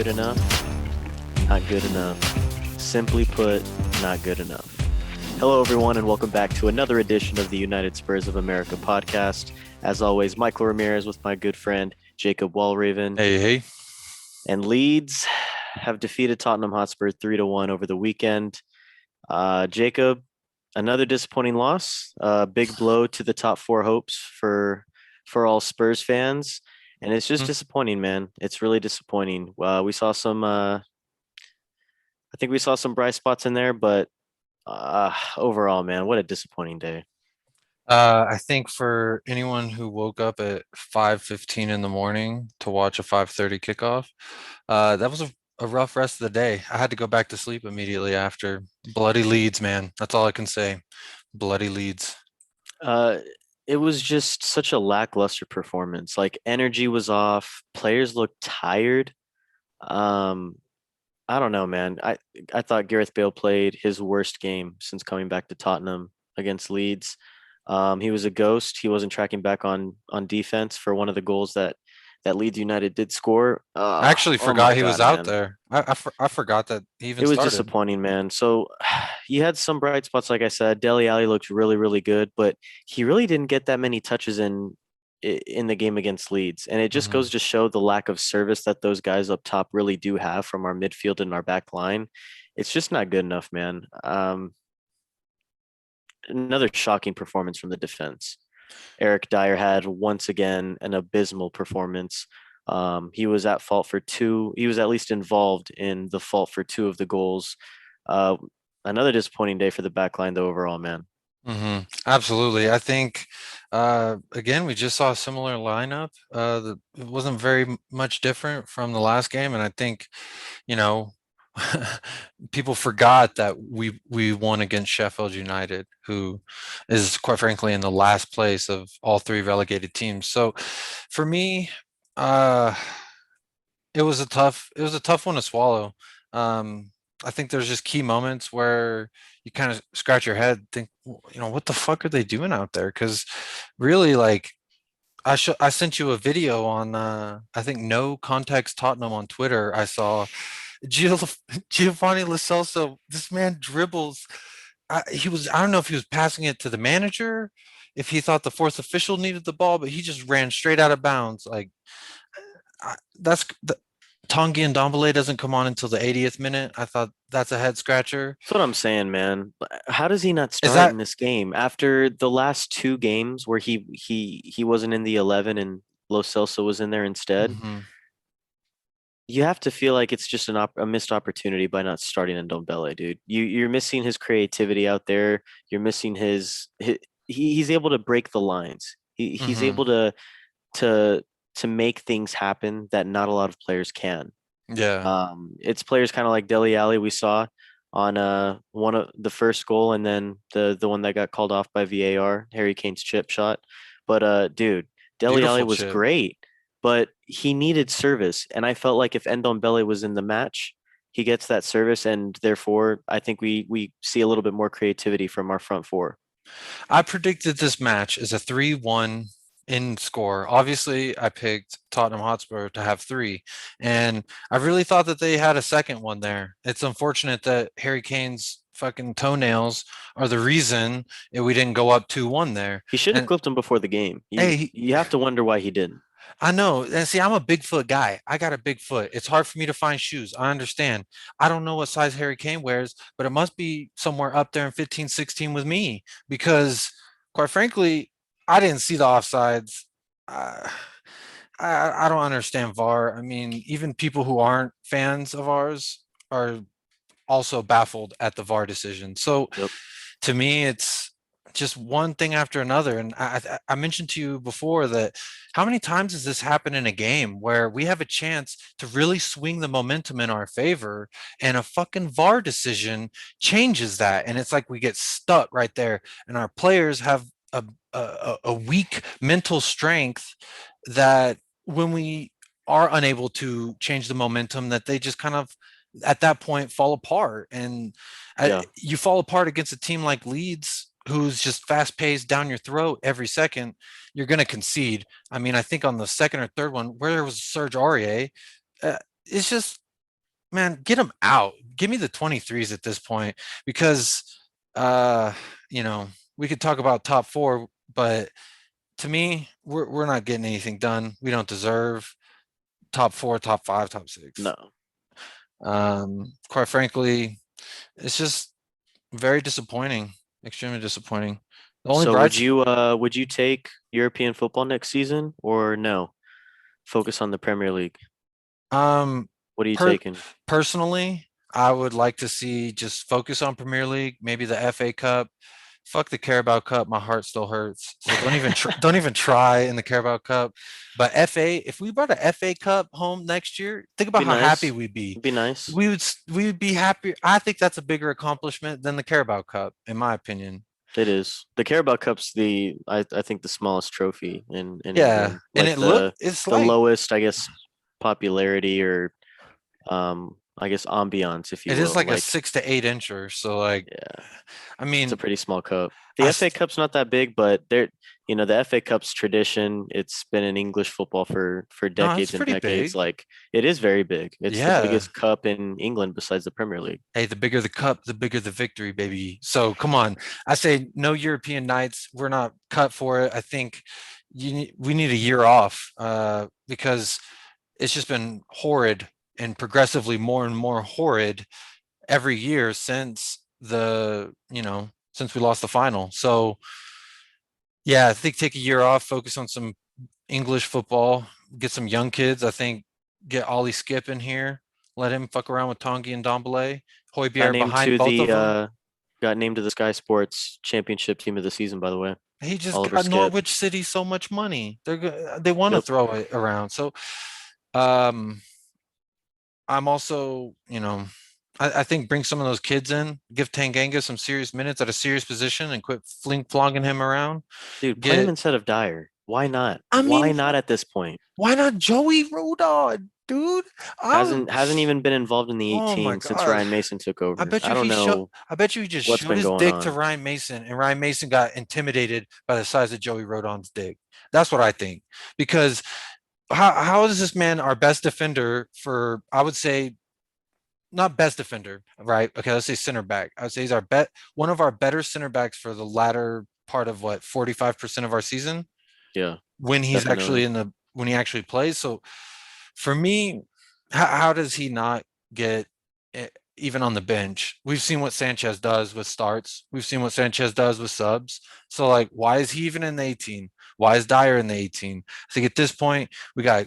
good enough, not good enough. Simply put, not good enough. Hello, everyone, and welcome back to another edition of the United Spurs of America podcast. As always, Michael Ramirez with my good friend Jacob Walraven. Hey. And Leeds have defeated Tottenham Hotspur 3-1 over the weekend. Jacob, another disappointing loss. Big blow to the top four hopes for all Spurs fans. And it's just Hmm. disappointing, man. It's really disappointing. We saw some, I think we saw some bright spots in there, but overall, man, what a disappointing day. I think for anyone who woke up at 5:15 in the morning to watch a 5:30 kickoff, that was a rough rest of the day. I had to go back to sleep immediately after. Bloody Leeds, man. That's all I can say. Bloody Leeds. Uh, it was just such a lackluster performance. Like energy was off, players looked tired. Um, I don't know, man. I thought Gareth Bale played his worst game since coming back to Tottenham against Leeds. He was a ghost. He wasn't tracking back on defense for one of the goals that Leeds United did score. I actually Oh my forgot he was God, out man. there. I forgot that he even It was started. disappointing, man. So you had some bright spots, like I said. Dele Alli looked really, really good, but he really didn't get that many touches in the game against Leeds. And it just Hmm. goes to show the lack of service that those guys up top really do have from our midfield and our back line. It's just not good enough, man. Another shocking performance from the defense. Eric Dyer had once again an abysmal performance. He was at fault for two. He was at least involved in the fault for two of the goals. Uh, Another disappointing day for the back line, though, overall, man. Absolutely. I think again we just saw a similar lineup. It wasn't very much different from the last game, and I think you know people forgot that we won against Sheffield United, who is quite frankly in the last place of all three relegated teams. So for me, uh, it was a tough one to swallow. Um, I think there's just key moments where you kind of scratch your head, think, what the fuck are they doing out there? Because really, like, I sent you a video on I think No Context Tottenham on Twitter. I saw Gio, Giovanni Lo Celso. This man dribbles. I don't know if he was passing it to the manager, if he thought the fourth official needed the ball, but he just ran straight out of bounds. Like that's Tanguy and Dombele doesn't come on until the 80th minute. I thought that's a head scratcher. That's what I'm saying, man. How does he not Is start that in this game after the last two games where he wasn't in the 11 and Lo Celso was in there instead? Mhm. You have to feel like it's just a missed opportunity by not starting Ndombele, dude. You're missing his creativity out there. You're missing he's able to break the lines. He's Mhm. able to to make things happen that not a lot of players can. Yeah. It's players kind of like Dele Alli we saw on one of the first goal and then the one that got called off by VAR, Harry Kane's chip shot. But dude, Dele Alli Beautiful was chip. great, but he needed service, and I felt like if Ndombele was in the match, he gets that service, and therefore I think we see a little bit more creativity from our front four. I predicted this match as a 3-1 in score. Obviously, I picked Tottenham Hotspur to have three, and I really thought that they had a second one there. It's unfortunate that Harry Kane's fucking toenails are the reason we didn't go up 2-1 there. He should have And clipped him before the game. You hey, you have to wonder why he didn't. I know. And see, I'm a big foot guy. I got a big foot. It's hard for me to find shoes. I understand. I don't know what size Harry Kane wears, but it must be somewhere up there in 15, 16 with me because, quite frankly, I didn't see the offsides. Uh, I don't understand VAR. I mean, even people who aren't fans of ours are also baffled at the VAR decision. So Yep. to me, it's just one thing after another. And I mentioned to you before that how many times has this happened in a game where we have a chance to really swing the momentum in our favor and a fucking VAR decision changes that? And it's like we get stuck right there, and our players have a weak mental strength that when we are unable to change the momentum, that they just kind of at that point fall apart. And Yeah. you fall apart against a team like Leeds, who's just fast paced down your throat every second. You're going to concede. I mean, I think on the second or third one, where was Serge Aurier? It's just man, get them out. Give me the 23s at this point because uh, you know, we could talk about top four, but to me, we're not getting anything done. We don't deserve top four, top five, top six. No. Quite frankly, it's just very disappointing, extremely disappointing. The only So bright, would you take European football next season or no? Focus on the Premier League. um, What are you per taking? personally, I would like to see just focus on Premier League, maybe the FA Cup. Fuck the Carabao Cup, my heart still hurts. So don't even try in the Carabao Cup. But FA, if we brought a FA Cup home next year, think about Be how happy nice. we'd be. Be nice. We would be happy. I think that's a bigger accomplishment than the Carabao Cup, in my opinion. It is. The Carabao Cup's I think the smallest trophy in Yeah, England. and Like it's the like lowest, I guess, popularity or I guess ambiance, if you it is will. like a Like, 6 to 8 incher. So like, yeah, I it's a mean, pretty small cup. The I FA Cup's not that big, but the FA Cup's tradition, it's been in English football for no, it's decades and pretty decades. big. Like, it is very big. It's the Yeah. biggest cup in England besides the Premier League. Hey, the bigger the cup, the bigger the victory, baby. So come on. I say no European nights. We're not cut for it. I think we need a year off because it's just been horrid and progressively more and more horrid every year since since we lost the final. So yeah, I think take a year off, focus on some English football, get some young kids. I think get Ollie Skip in here, let him fuck around with Tongi and Dombele, Got Hoybier named behind to both of the them. got named to the Sky Sports Championship Team of the Season, by the way. He just Oliver got Skip. Norwich City so much money. They want to Yep. throw it around. So um, I'm also, I think bring some of those kids in, give Tanganga some serious minutes at a serious position and quit fling flogging him around. Dude, play him Get, instead of Dyer. Why not? I Why mean, not at this point? why not Joey Rodon, dude? I'm, Hasn't even been involved in the oh my 18 since God. Ryan Mason took over. I don't know I bet you he just what's showed been his going dick to on. Ryan Mason, and Ryan Mason got intimidated by the size of Joey Rodon's dick. That's what I think. Because how is this man our best defender for, I would say, not best defender, right? Okay, let's say center back. I would say he's our one of our better center backs for the latter part of what 45% of our season Yeah, when he's actually definitely. when he actually plays. So for me, how does he not get even on the bench? We've seen what Sanchez does with starts. We've seen what Sanchez does with subs. So like, why is he even in the 18? Why is Dyer in the 18? I think at this point we got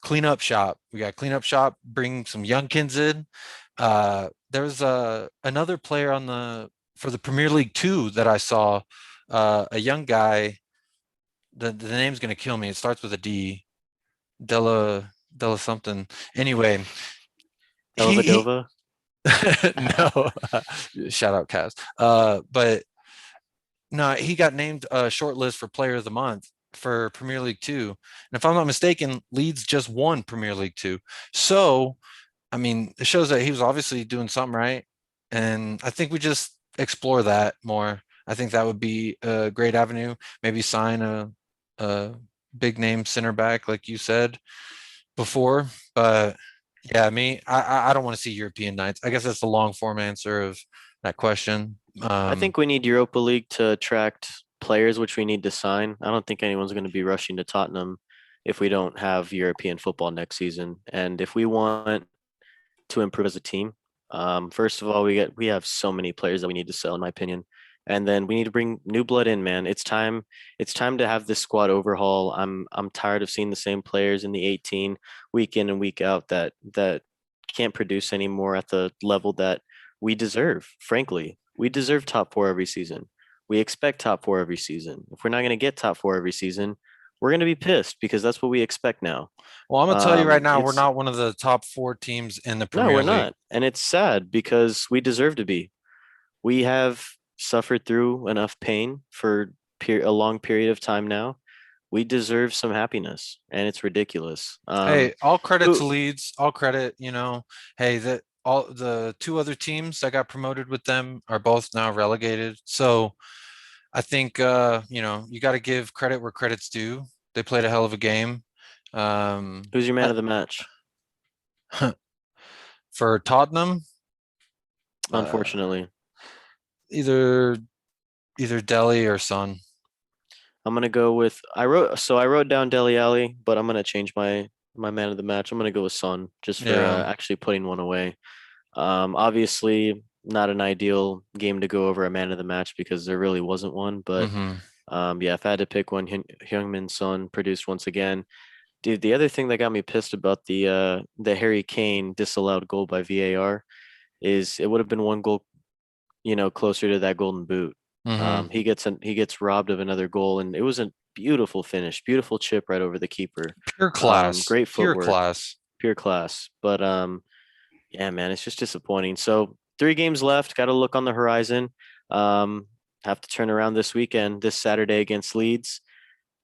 clean up shop. We got clean up shop. Bring some young kids in. There's another player on the for the Premier League 2 that I saw. A young guy. The name's gonna kill me. It starts with a D. Della something. Anyway, he Dellavedova. no shout out Cavs. But no, he got named a short list for Player of the Month for Premier League Two, and if I'm not mistaken, Leeds just won Premier League Two. So I mean, it shows that he was obviously doing something right, and I think we just explore that more. I think that would be a great avenue. Maybe sign a big name center back, like you said before. But yeah, I don't want to see European nights. I guess that's the long form answer of that question. I think we need Europa League to attract players, which we need to sign. I don't think anyone's going to be rushing to Tottenham if we don't have European football next season. And if we want to improve as a team, first of all, we have so many players that we need to sell, in my opinion. And then we need to bring new blood in, man. It's time. It's time to have this squad overhaul. I'm tired of seeing the same players in the 18 week in and week out that can't produce anymore at the level that we deserve. Frankly, we deserve top four every season. We expect top four every season. If we're not going to get top four every season, we're going to be pissed because that's what we expect now. Well, I'm gonna tell you right now, we're It's not one of the top four teams in the No, Premier we're League. not. And it's sad because we deserve to be. We have suffered through enough pain for a long period of time now. We deserve some happiness, and it's ridiculous. Hey, all credit to Who Leeds, all credit, hey, that all the two other teams that got promoted with them are both now relegated. So I think you got to give credit where credit's due. They played a hell of a game. who's your man I, of the match? For Tottenham, uh, unfortunately. either either Delhi or Son. I'm gonna go with I wrote down Deli Alley, but I'm gonna change my man of the match. I'm gonna go with Son just for Yeah. actually putting one away. Obviously not an ideal game to go over a man of the match because there really wasn't one, but Hmm. yeah, if I had to pick one, Heung-min Son produced once again. Dude, the other thing that got me pissed about the Harry Kane disallowed goal by VAR is it would have been one goal, closer to that golden boot. Hmm. He gets robbed of another goal, and it was a beautiful finish, beautiful chip right over the keeper. Pure class. Great Pure footwork, class. pure class. But yeah, man, it's just disappointing. So 3 games left. Got to look on the horizon. Um, have to turn around this weekend, this Saturday against Leeds.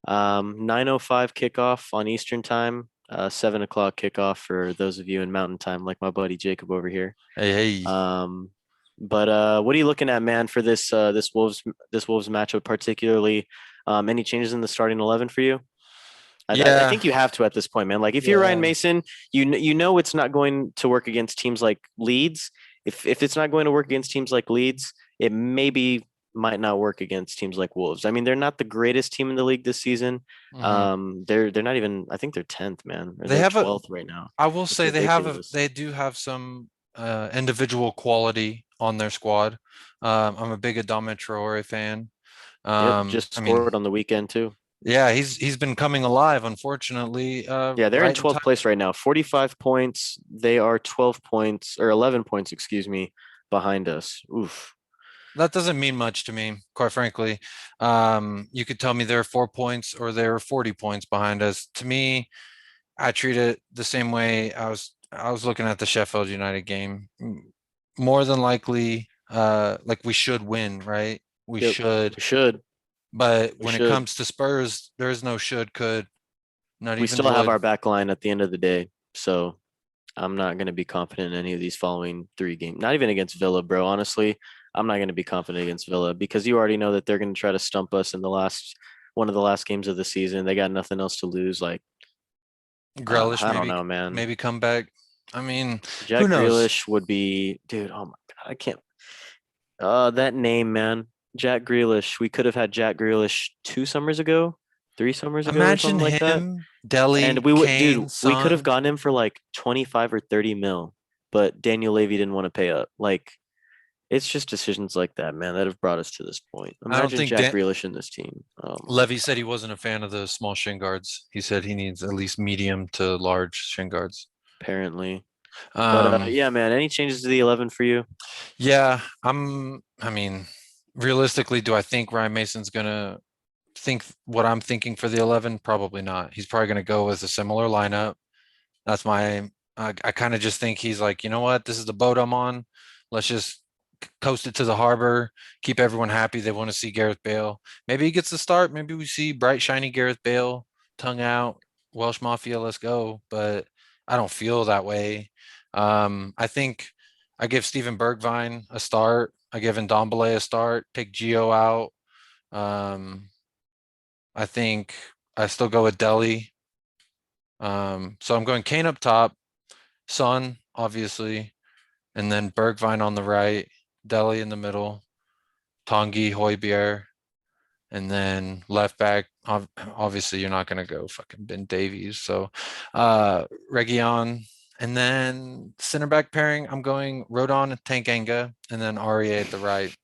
9:05 kickoff on Eastern time. 7 o'clock kickoff for those of you in Mountain time, like my buddy Jacob over here. Hey, hey. Um, but what are you looking at, man, for this Wolves matchup particularly? Any changes in the starting 11 for you? I Yeah. think you have to at this point, man. Like if you're Ryan Yeah. Mason, you know it's not going to work against teams like Leeds. If it's not going to work against teams like Leeds, it maybe might not work against teams like Wolves. I mean, they're not the greatest team in the league this season. Hmm. They're not even. I think they're 10th, man, or They they're have a 12th right now. I will It's say ridiculous. they do have some individual quality on their squad. I'm a big Adama Traore fan. Yep, just I mean, scored on the weekend too. yeah, he's been coming alive, unfortunately. Yeah, they're in Right in 12th time. place right now. 45 points. They are 12 points or 11 points, excuse me, behind us. Oof. That doesn't mean much to me, quite frankly. You could tell me they're 4 points or they're 40 points behind us. To me, I treat it the same way I was looking at the Sheffield United game. More than likely, like we should win, right? We Yep. should. We should. But We when it should. comes to Spurs, there is no should, could, not We even still have would. our back line at the end of the day. So I'm not going to be confident in any of these following 3 games. Not even against Villa, bro. Honestly, I'm not going to be confident against Villa because you already know that they're going to try to stump us in the last one of the last games of the season. They got nothing else to lose. Like, Grealish I don't maybe know, man. maybe come back. I mean, who Jack knows? Grealish would be, dude. Oh my God, I can't. That name, man. Jack Grealish. We could have had Jack Grealish 2 summers ago, 3 summers ago, or Imagine something like that. him, And Delhi, we would, dude, Kane, we could have Son. gotten him for like 25 or 30 mil, but Daniel Levy didn't want to pay up. Like, it's just decisions like that, man, that have brought us to this point. I don't Imagine think Jack Dan Grealish in this team. Oh my Levy said God, he wasn't a fan of the small shin guards. He said he needs at least medium to large shin guards. apparently. But Um, yeah, man, any changes to the 11 for you? yeah, I mean, realistically, do I think Ryan Mason's gonna think what I'm thinking for the 11? Probably not. He's probably gonna go with a similar lineup. That's my. I kind of just think he's like, you know what, this is the boat I'm on. Let's just coast it to the harbor, keep everyone happy. They want to see Gareth Bale. Maybe he gets the start. Maybe we see bright, shiny Gareth Bale, tongue out, Welsh Mafia, let's go. But I don't feel that way. I think I give Steven Bergvine a start. I give Ndombele a start. Take Gio out. Um, I think I still go with Delhi. So I'm going Kane up top, Son, obviously, and then Bergvine on the right, Delhi in the middle, Tanguy, Hoybier, and then left back. Obviously, you're not going to go fucking Ben Davies. So Region. And then center back pairing, I'm going Rodon, Tanganga, and then Aurier at the right.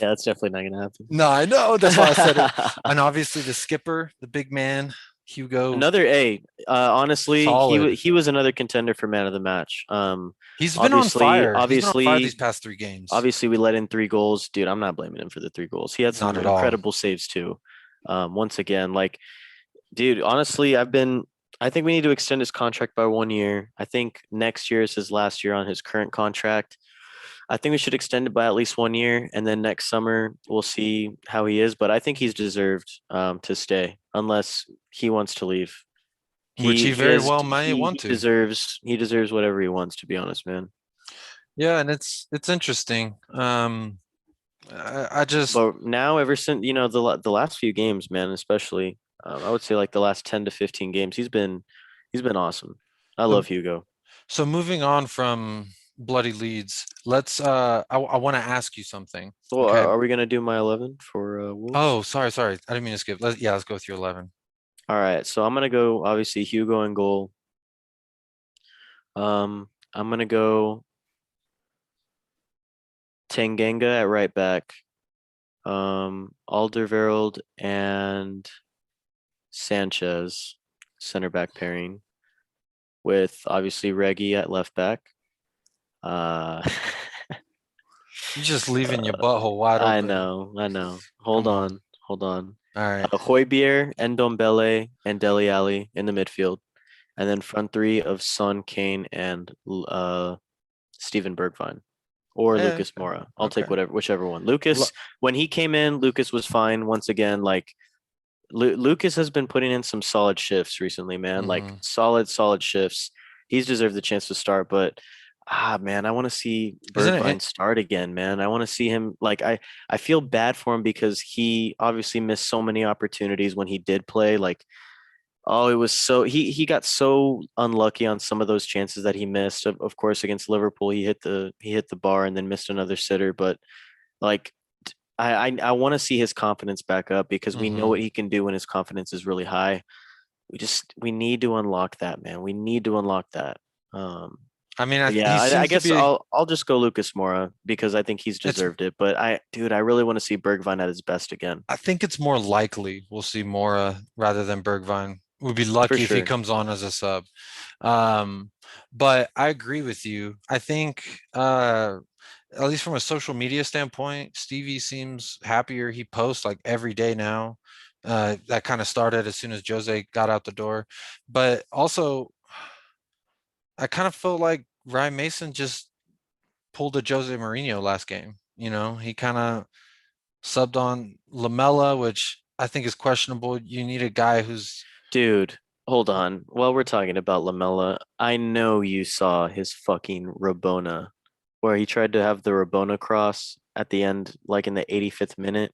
Yeah, that's definitely not gonna No, I know. That's why I said it. happen. And obviously the skipper, the big man, Hugo, Another A. Honestly, solid. he was another contender for man of the match. He's been on Obviously, fire. He's been on fire these obviously, past 3 games. obviously, we let in 3 goals, dude. I'm not blaming him for the 3 goals. He had Not some at all. incredible saves too. Once again, like, dude, honestly, I think we need to extend his contract by 1 year. I think next year is his last year on his current contract. I think we should extend it by at least 1 year, and then next summer we'll see how he is. But I think he's deserved to stay, unless he wants to leave. Which he He very has well may want to. he deserves whatever he wants. To be honest, man. Yeah, and it's interesting. I just But now, ever since the last few games, man, especially, I would say like the last 10 to 15 games, he's been awesome. I the love Hugo. So moving on from bloody Leeds, I want to ask you something. Well, Okay. are we gonna do my 11 for Wolves? Oh, sorry. I didn't mean to skip. Let's go through 11. All right, so I'm gonna go obviously Hugo in goal. I'm gonna go Tanganga at right back. Alderweireld and Sanchez center back pairing with obviously Reggie at left back. Uh, You're just leaving your butthole wide I open. know, I know. Hold Come on. on, hold on. All right. Højbjerg, Ndombele, and Dele Alli in the midfield, and then front three of Son, Kane, and Steven Bergwijn or Yeah. Lucas Moura. I'll Okay. take whichever one. Lo- Lucas, when he came in, Lucas was fine once again. Like Lucas has been putting in some solid shifts recently, man. Like mhm. solid shifts. He's deserved the chance to start, but man, I want to see Isn't Bergwijn it? start again, man. I want to see him like I feel bad for him because he obviously missed so many opportunities when he did play. Like, oh, it was so he got so unlucky on some of those chances that he missed. Of course, against Liverpool, he hit the bar and then missed another sitter, but like I want to see his confidence back up because we know hmm what he can do when his confidence is really high. We need to unlock that, man. We need to unlock that. Um, I mean, but he yeah, I seems to guess be. I'll just go Lucas Moura because I think he's It's. deserved it. But dude, I really want to see Bergvijn at his best again I think it's more likely we'll see Mora rather than Bergvine. We'd be for lucky if he sure. comes on as a sub. Um, but I agree with you. I think, at least from a social media standpoint, Stevie seems happier. He posts like every day now. That kind of started as soon as Jose got out the door. But also, I kind of felt like Ryan Mason just pulled a Jose Mourinho last game. He kind of subbed on Lamella, which I think is questionable. You need a guy who's Dude, hold on. While we're talking about Lamella, I know you saw his fucking Rabona where he tried to have the Rabona cross at the end, like in the 85th minute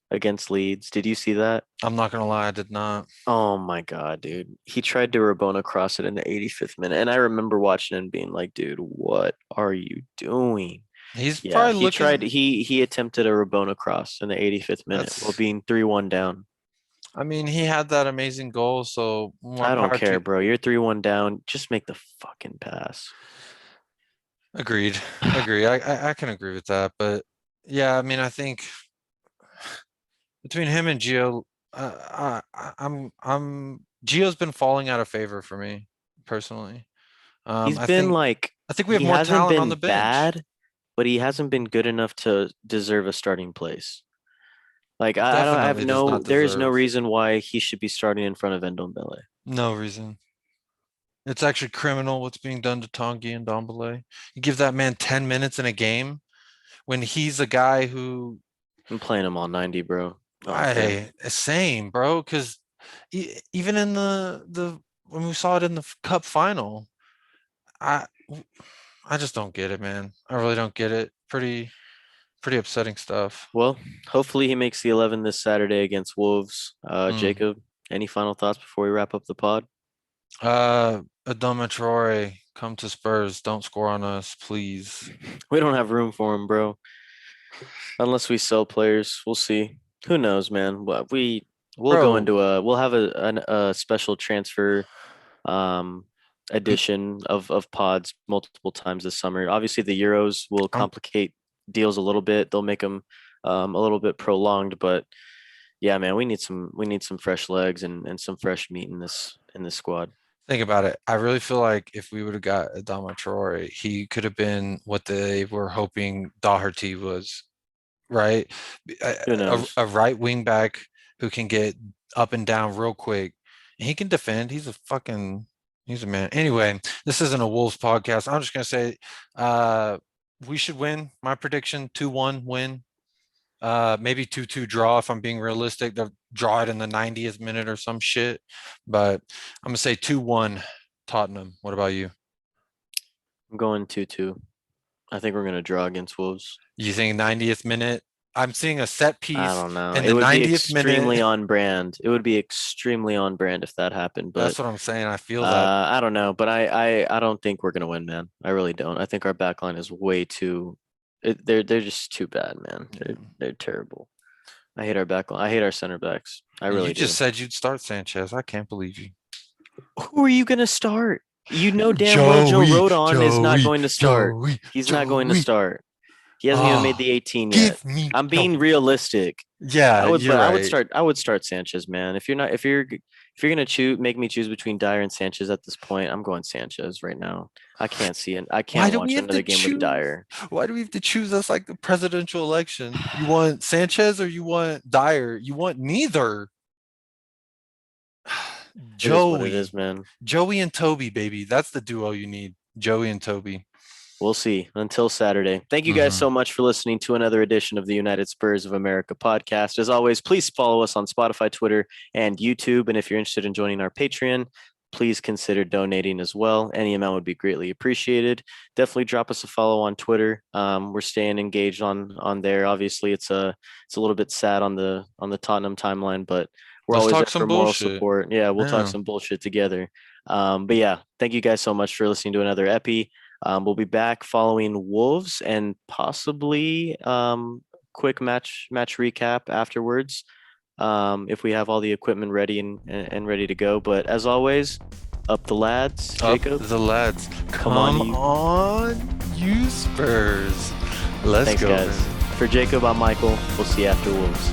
against Leeds. Did you see that? I'm not gonna lie, I did not. Oh my God, dude. He tried to Rabona cross it in the 85th minute. And I remember watching and being like, dude, what are you doing? He's Yeah, probably looking. he attempted a Rabona cross in the 85th minute while That's. being 3-1 down. I mean, he had that amazing goal, so more I don't power care, to. bro. You're 3-1 down. Just make the fucking pass. Agreed. Agree. I can agree with that, but yeah, I mean, I think between him and Gio, I'm Gio's been falling out of favor for me personally. He's I been think like I think we have he more hasn't talent on the been bench. bad, but he hasn't been good enough to deserve a starting place. Like I don't I have Definitely does no not there is no deserve. reason why he should be starting in front of Ndombele. No reason. It's actually criminal what's being done to Tanguy and Dombele. You give that man 10 minutes in a game when he's a guy who I'm playing him all 90, bro. I don't care. I same, bro, because even in the when we saw it in the cup final, I I just don't get it, man. I really don't get it. Pretty upsetting stuff. Well, hopefully he makes the 11 this Saturday against Wolves. Mm. Jacob, any final thoughts before we wrap up the pod? Adama Traore, come to Spurs. Don't score on us, please. We don't have room for him, bro. Unless we sell players, we'll see. Who knows, man? But we'll go Bro, into we'll have a special transfer um I'm, edition of pods multiple times this summer. Obviously, the Euros will I'm complicate deals a little bit. They'll make them a little bit prolonged, but yeah, man, we need some fresh legs and some fresh meat in this squad. think about it. I really feel like if we would have got Adama Traore, he could have been what they were hoping Doherty was, right? A, Who a, knows? a right wing back who can get up and down real quick. And he can defend. He's a man. Anyway, this isn't a Wolves podcast. I'm just gonna say uh we should win. My prediction, 2-1 win. Maybe 2-2 draw if I'm being realistic. They'll draw it in the 90th minute or some shit. But I'm gonna say 2-1 Tottenham. What about you? I'm going 2-2. I think we're gonna draw against Wolves. You think 90th minute? I'm seeing a set I piece don't know. in It the would be 90th extremely minute. on brand. It would be extremely on brand if that happened. But That's what I'm saying. I feel that. I don't know. But I don't think we're gonna win, man. I really don't. I think our back line is way too. They're just too bad, man. They're terrible. I hate our back line. I hate our center backs. I And you really just do. said you'd start Sanchez. I can't believe you. Who are you gonna start? You know damn well Joe Joey, Rodon is not Joey, going to start. Joey, He's not going to Joey. start. He hasn't even made Oh, the 18 yet. give me I'm no. being realistic. Yeah, you're right. I would start Sanchez, man. If you're gonna choose make me choose between Dyer and Sanchez at this point, I'm going Sanchez right now. I can't see it. I Why can't do we watch have to another game with choose? Dyer. Why do we have to choose us like the presidential election? You want Sanchez or you want Dyer? You want neither. It is what it Joey. is, man. Joey and Toby, baby. That's the duo you need. Joey and Toby. We'll see until Saturday. Thank you guys Hmm. so much for listening to another edition of the United Spurs of America podcast. As always, please follow us on Spotify, Twitter, and YouTube. And if you're interested in joining our Patreon, please consider donating as well. Any amount would be greatly appreciated. Definitely drop us a follow on Twitter. We're staying engaged on there. Obviously, it's a little bit sad on the Tottenham timeline, but we're Let's always talk there some for moral bullshit. support. Yeah, we'll talk Yeah. some bullshit together. But yeah, thank you guys so much for listening to another Epi. We'll be back following Wolves and possibly quick match recap afterwards if we have all the equipment ready and ready to go. But as always, up the lads, Up Jacob. the lads. Come on, Come you. on, you Spurs. Let's Thanks, go, guys. man. For Jacob, I'm Michael. We'll see you after Wolves.